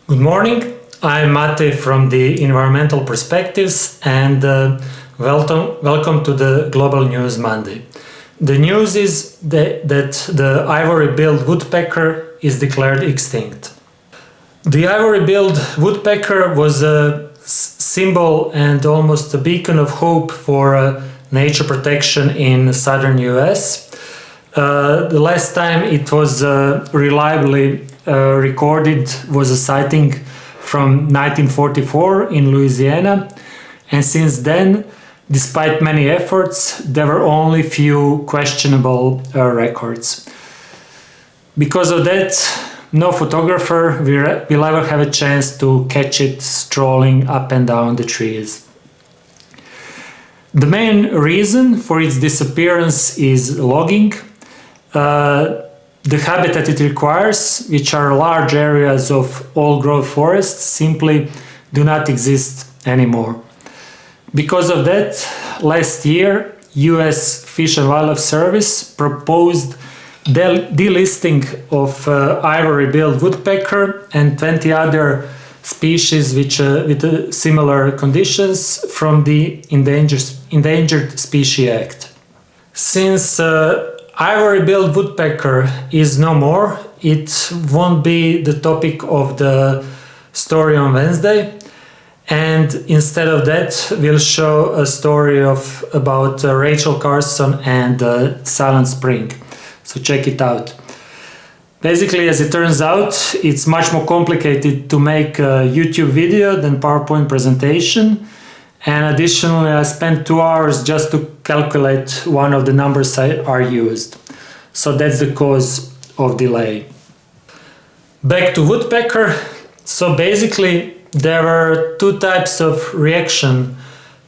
Good morning, I'm Matej from the Environmental Perspectives and welcome to the Global News Monday. The news is that the Ivory-billed woodpecker is declared extinct. The Ivory-billed woodpecker was a symbol and almost a beacon of hope for nature protection in southern US. The last time it was reliably recorded was a sighting from 1944 in Louisiana, and since then, despite many efforts, there were only few questionable records. Because of that, no photographer will ever have a chance to catch it strolling up and down the trees. The main reason for its disappearance is logging. The habitat it requires, which are large areas of old-growth forests, simply do not exist anymore. Because of that, last year, US Fish and Wildlife Service proposed delisting of Ivory-billed woodpecker and 20 other species with similar conditions from the Endangered Species Act. Since Ivory-billed woodpecker is no more, it won't be the topic of the story on Wednesday, and instead of that we'll show a story about Rachel Carson and Silent Spring. So check it out. Basically, as it turns out, it's much more complicated to make a YouTube video than PowerPoint presentation. And additionally, I spent 2 hours just to calculate one of the numbers that are used. So that's the cause of delay. Back to woodpecker. So basically, there were two types of reaction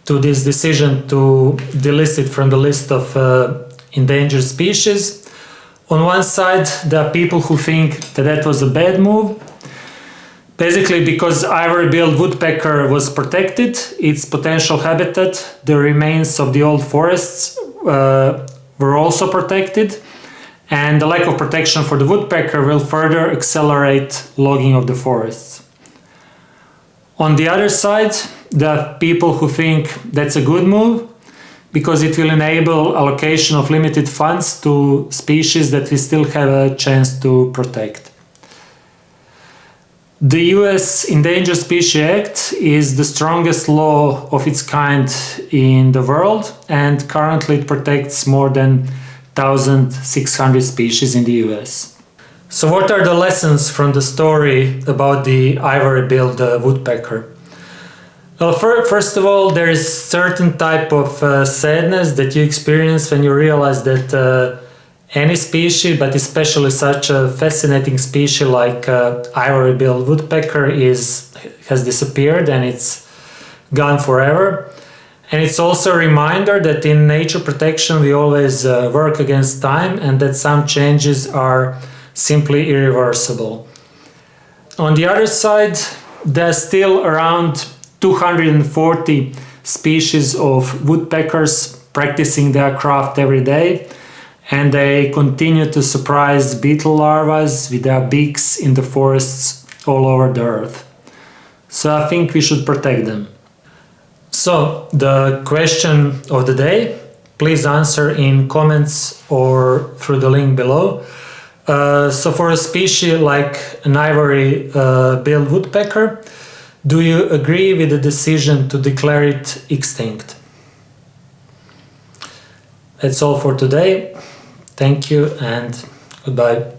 to this decision to delist it from the list of endangered species. On one side, there are people who think that that was a bad move. Basically, because Ivory-billed woodpecker was protected, its potential habitat, the remains of the old forests were also protected, and the lack of protection for the woodpecker will further accelerate logging of the forests. On the other side, there are people who think that's a good move, because it will enable allocation of limited funds to species that we still have a chance to protect. The US Endangered Species Act is the strongest law of its kind in the world, and currently it protects more than 1,600 species in the US. So what are the lessons from the story about the Ivory-billed woodpecker? Well, first of all, there is certain type of sadness that you experience when you realize that any species, but especially such a fascinating species like Ivory-billed woodpecker has disappeared and it's gone forever. And it's also a reminder that in nature protection we always work against time and that some changes are simply irreversible. On the other side, there's still around 240 species of woodpeckers practicing their craft every day, and they continue to surprise beetle larvae with their beaks in the forests all over the earth. So I think we should protect them. So the question of the day, please answer in comments or through the link below. So for a species like an Ivory-billed woodpecker, do you agree with the decision to declare it extinct? That's all for today. Thank you and goodbye.